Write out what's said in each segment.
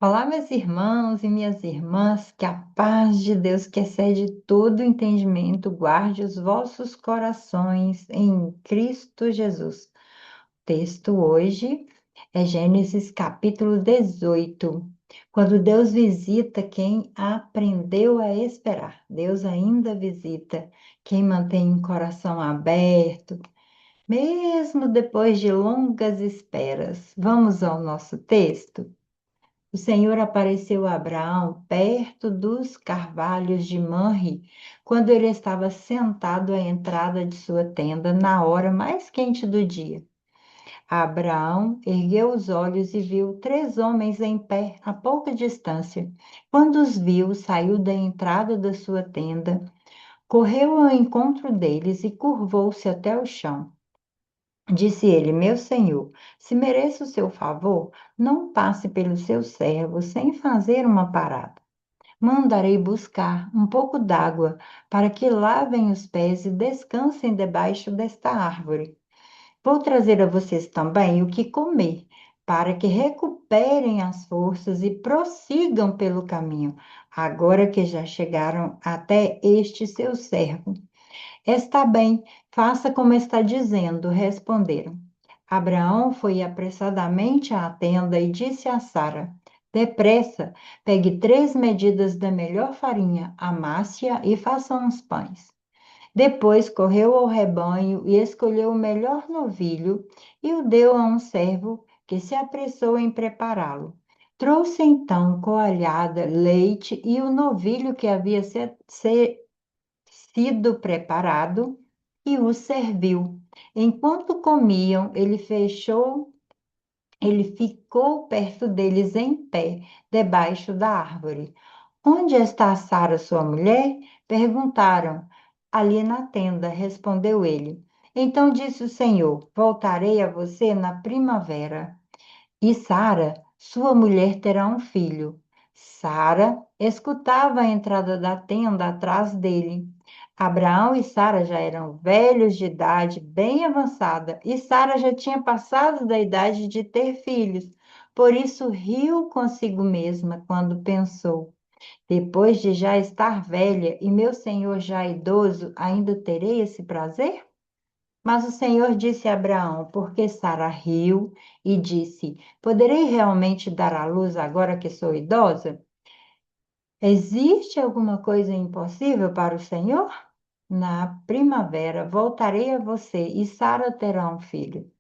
Olá, meus irmãos e minhas irmãs, que a paz de Deus, que excede todo entendimento, guarde os vossos corações em Cristo Jesus. O texto hoje é Gênesis capítulo 18. Quando Deus visita quem aprendeu a esperar, Deus ainda visita quem mantém o coração aberto, mesmo depois de longas esperas. Vamos ao nosso texto? O Senhor apareceu a Abraão perto dos carvalhos de Manre, quando ele estava sentado à entrada de sua tenda na hora mais quente do dia. Abraão ergueu os olhos e viu três homens em pé a pouca distância. Quando os viu, saiu da entrada da sua tenda, correu ao encontro deles e curvou-se até o chão. Disse ele: Meu senhor, se mereço o seu favor, não passe pelo seu servo sem fazer uma parada. Mandarei buscar um pouco d'água para que lavem os pés e descansem debaixo desta árvore. Vou trazer a vocês também o que comer, para que recuperem as forças e prossigam pelo caminho, agora que já chegaram até este seu servo. Está bem, faça como está dizendo, responderam. Abraão foi apressadamente à tenda e disse a Sara: Depressa, pegue 3 medidas da melhor farinha, amasse-a e faça uns pães. Depois correu ao rebanho e escolheu o melhor novilho e o deu a um servo que se apressou em prepará-lo. Trouxe então coalhada, leite e o novilho que havia sido preparado e o serviu. Enquanto comiam, ele ficou perto deles em pé, debaixo da árvore. Onde está Sara, sua mulher? Perguntaram. Ali na tenda, respondeu ele. Então disse o Senhor: Voltarei a você na primavera. E Sara, sua mulher, terá um filho. Sara escutava a entrada da tenda atrás dele. Abraão e Sara já eram velhos de idade bem avançada, e Sara já tinha passado da idade de ter filhos. Por isso riu consigo mesma quando pensou: depois de já estar velha e meu senhor já idoso, ainda terei esse prazer? Mas o Senhor disse a Abraão: porque Sara riu e disse: Poderei realmente dar à luz agora que sou idosa? Existe alguma coisa impossível para o Senhor? Na primavera voltarei a você e Sara terá um filho.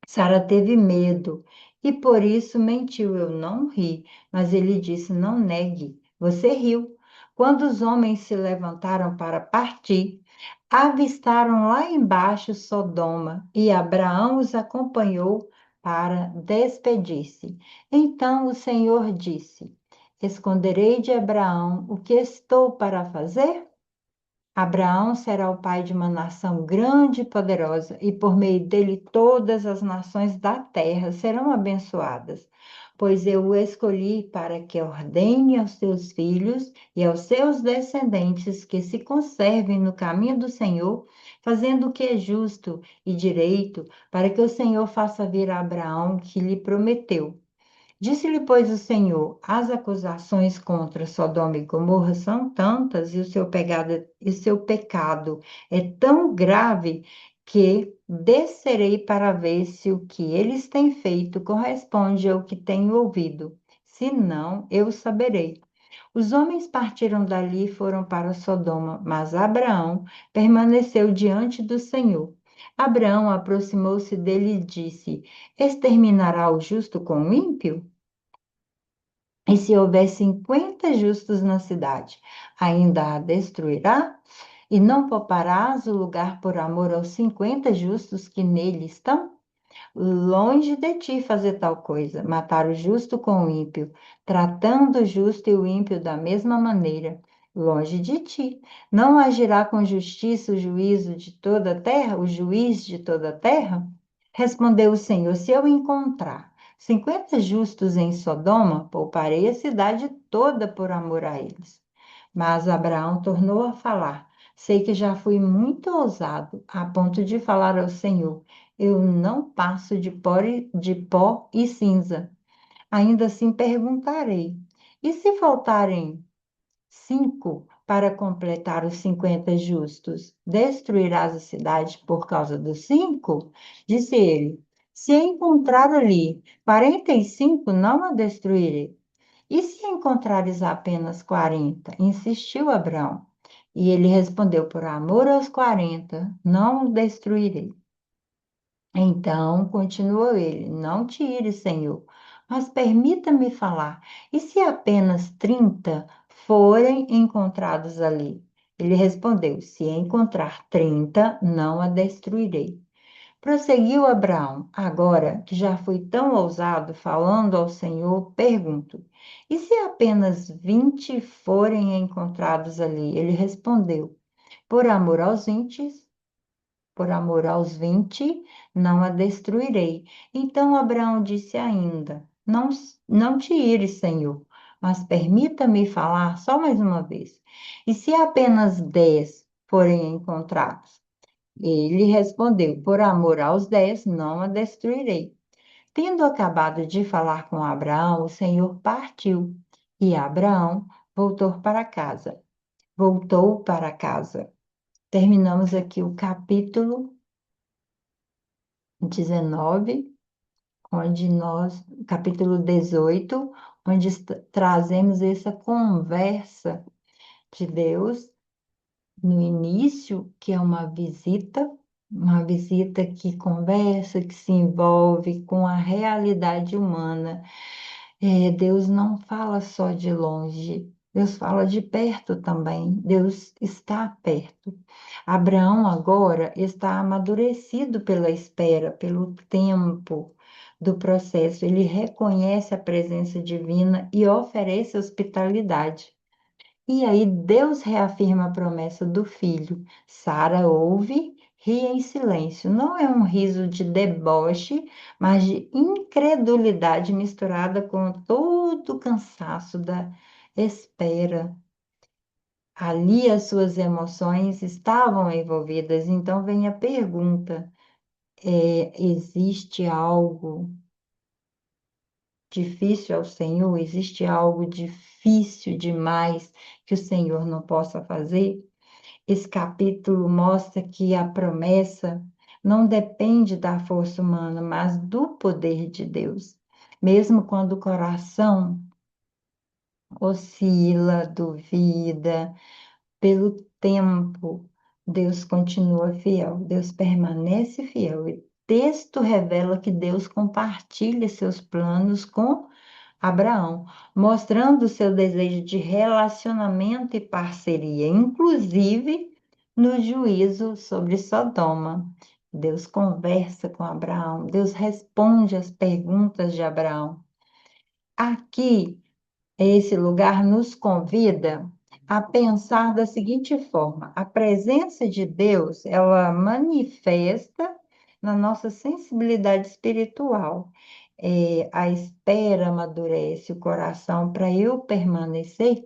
Sara teve medo e por isso mentiu. Eu não ri, mas ele disse: Não negue. Você riu. Quando os homens se levantaram para partir, avistaram lá embaixo Sodoma e Abraão os acompanhou para despedir-se. Então o Senhor disse: Esconderei de Abraão o que estou para fazer? Abraão será o pai de uma nação grande e poderosa, e por meio dele todas as nações da terra serão abençoadas. Pois eu o escolhi para que ordene aos seus filhos e aos seus descendentes que se conservem no caminho do Senhor, fazendo o que é justo e direito, para que o Senhor faça vir a Abraão o que lhe prometeu. Disse-lhe, pois, o Senhor: as acusações contra Sodoma e Gomorra são tantas e seu pecado é tão grave que descerei para ver se o que eles têm feito corresponde ao que tenho ouvido. Se não, eu saberei. Os homens partiram dali e foram para Sodoma, mas Abraão permaneceu diante do Senhor. Abraão aproximou-se dele e disse: Exterminará o justo com o ímpio? E se houver 50 justos na cidade, ainda a destruirá? E não pouparás o lugar por amor aos 50 justos que nele estão? Longe de ti fazer tal coisa, matar o justo com o ímpio, tratando o justo e o ímpio da mesma maneira. Longe de ti. Não agirá com justiça o juízo de toda a terra, o juiz de toda a terra? Respondeu o Senhor: se eu encontrar 50 justos em Sodoma, pouparei a cidade toda por amor a eles. Mas Abraão tornou a falar: sei que já fui muito ousado, a ponto de falar ao Senhor: eu não passo de pó e cinza. Ainda assim perguntarei: e se faltarem 5 para completar os 50 justos, destruirás a cidade por causa dos 5? Disse ele: se encontrar ali 45, não a destruirei. E se encontrares apenas 40? Insistiu Abraão. E ele respondeu: por amor aos 40, não os destruirei. Então continuou ele: não tire, Senhor, mas permita-me falar. E se apenas 30 forem encontrados ali? Ele respondeu: se encontrar 30, não a destruirei. Prosseguiu Abraão: agora que já fui tão ousado falando ao Senhor, pergunto: e se apenas 20 forem encontrados ali? Ele respondeu: por amor aos 20, por amor aos 20, não a destruirei. Então Abraão disse ainda: não te ires, Senhor, mas permita-me falar só mais uma vez. E se apenas 10 forem encontrados? Ele respondeu: por amor aos 10, não a destruirei. Tendo acabado de falar com Abraão, o Senhor partiu e Abraão Voltou para casa. Terminamos aqui o capítulo 19, capítulo 18, onde trazemos essa conversa de Deus no início, que é uma visita que conversa, que se envolve com a realidade humana. Deus não fala só de longe, Deus fala de perto também. Deus está perto. Abraão agora está amadurecido pela espera, pelo tempo do processo. Ele reconhece a presença divina e oferece hospitalidade. E aí Deus reafirma a promessa do filho. Sara ouve, ri em silêncio. Não é um riso de deboche, mas de incredulidade misturada com todo o cansaço da espera. Ali as suas emoções estavam envolvidas. Então vem a pergunta: existe algo difícil ao Senhor? Existe algo difícil demais que o Senhor não possa fazer? Esse capítulo mostra que a promessa não depende da força humana, mas do poder de Deus. Mesmo quando o coração oscila, duvida, pelo tempo, Deus continua fiel, Deus permanece fiel. E o texto revela que Deus compartilha seus planos com Abraão, mostrando o seu desejo de relacionamento e parceria, inclusive no juízo sobre Sodoma. Deus conversa com Abraão, Deus responde às perguntas de Abraão. Aqui, esse lugar nos convida a pensar da seguinte forma: a presença de Deus, ela manifesta na nossa sensibilidade espiritual. A espera amadurece o coração para eu permanecer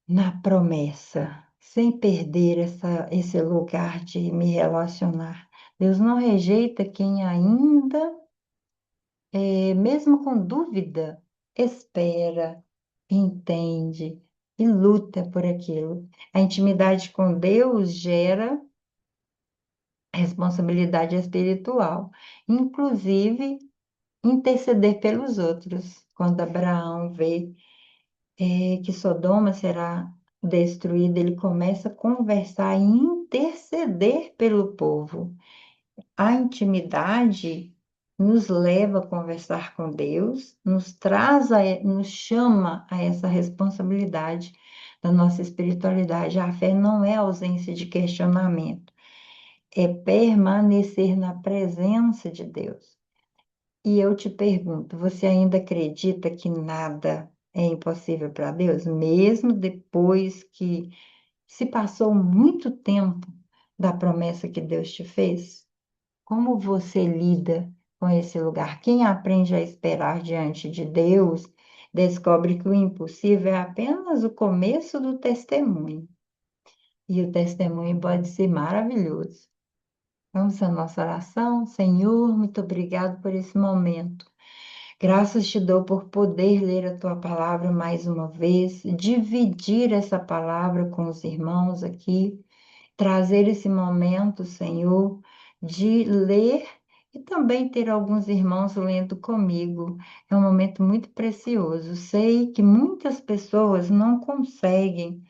na promessa, sem perder esse lugar de me relacionar. Deus não rejeita quem ainda, mesmo com dúvida, espera, entende e luta por aquilo. A intimidade com Deus gera responsabilidade espiritual, inclusive interceder pelos outros. Quando Abraão vê que Sodoma será destruída, ele começa a conversar e interceder pelo povo. A intimidade nos leva a conversar com Deus, nos chama a essa responsabilidade da nossa espiritualidade. A fé não é ausência de questionamento, é permanecer na presença de Deus. E eu te pergunto, você ainda acredita que nada é impossível para Deus, mesmo depois que se passou muito tempo da promessa que Deus te fez? Como você lida com esse lugar? Quem aprende a esperar diante de Deus, descobre que o impossível é apenas o começo do testemunho. E o testemunho pode ser maravilhoso. Vamos à nossa oração. Senhor, muito obrigado por esse momento. Graças te dou por poder ler a tua palavra mais uma vez, dividir essa palavra com os irmãos aqui, trazer esse momento, Senhor, de ler e também ter alguns irmãos lendo comigo. É um momento muito precioso. Sei que muitas pessoas não conseguem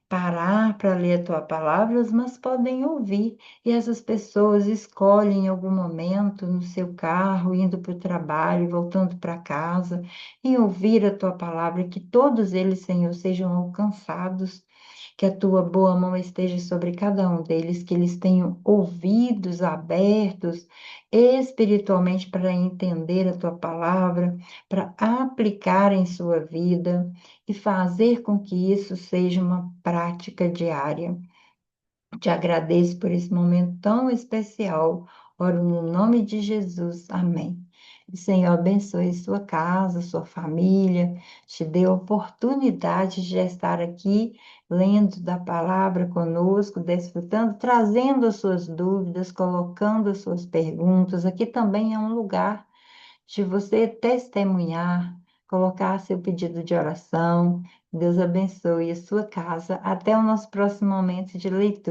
parar para ler a tua palavra, mas podem ouvir. E essas pessoas escolhem em algum momento no seu carro, indo para o trabalho, voltando para casa, em ouvir a tua palavra, que todos eles, Senhor, sejam alcançados. Que a tua boa mão esteja sobre cada um deles, que eles tenham ouvidos abertos espiritualmente para entender a tua palavra, para aplicar em sua vida e fazer com que isso seja uma prática diária. Te agradeço por esse momento tão especial. Oro no nome de Jesus. Amém. O Senhor abençoe sua casa, sua família, te dê a oportunidade de estar aqui lendo da palavra conosco, desfrutando, trazendo as suas dúvidas, colocando as suas perguntas. Aqui também é um lugar de você testemunhar, colocar seu pedido de oração. Deus abençoe a sua casa. Até o nosso próximo momento de leitura.